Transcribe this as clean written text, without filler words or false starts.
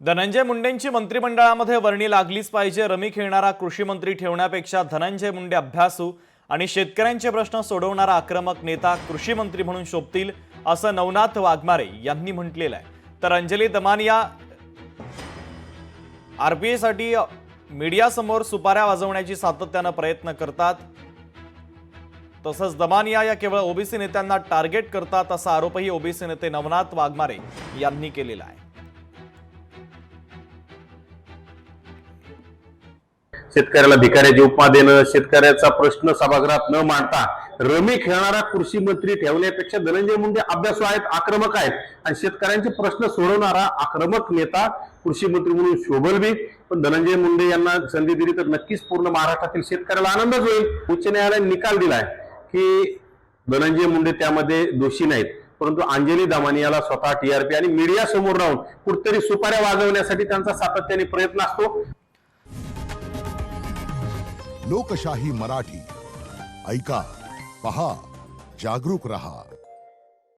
धनंजय मुंडेंची मंत्रिमंडळामध्ये वर्णी लागलीच पाहिजे। रमी खेळणारा कृषी मंत्री ठेवण्यापेक्षा धनंजय मुंडे अभ्यासू आणि शेतकऱ्यांचे प्रश्न सोडवणारा आक्रमक नेता कृषी मंत्री म्हणून शोभतील, असं नवनाथ वाघमारे यांनी म्हटलेलं आहे। तर अंजली दमानिया आरपीआयसाठी मीडियासमोर सुपाऱ्या वाजवण्याची सातत्याने प्रयत्न करतात। तसंच दमानिया या केवळ ओबीसी नेत्यांना टार्गेट करतात, असा आरोपही ओबीसी नेते नवनाथ वाघमारे यांनी केलेला आहे। शेतकऱ्याला भिकाऱ्याची उपमा देणं, शेतकऱ्याचा प्रश्न सभागृहात न मांडता रमी खेळणारा कृषी मंत्री ठेवण्यापेक्षा धनंजय मुंडे अभ्यासू आहेत, आक्रमक आहेत आणि शेतकऱ्यांचे प्रश्न सोडवणारा आक्रमक नेता कृषी मंत्री म्हणून शोभल बी। पण धनंजय मुंडे यांना संधी दिली तर नक्कीच पूर्ण महाराष्ट्रातील शेतकऱ्याला आनंदच होईल। उच्च न्यायालयाने निकाल दिलाय की धनंजय मुंडे त्यामध्ये दोषी नाहीत, परंतु अंजली दमानियाला स्वतः टीआरपी आणि मीडिया समोर राहून कुठतरी सुपाऱ्या वाजवण्यासाठी त्यांचा सातत्याने प्रयत्न असतो। लोकशाही मराठी ऐका, पहा, जागरूक रहा।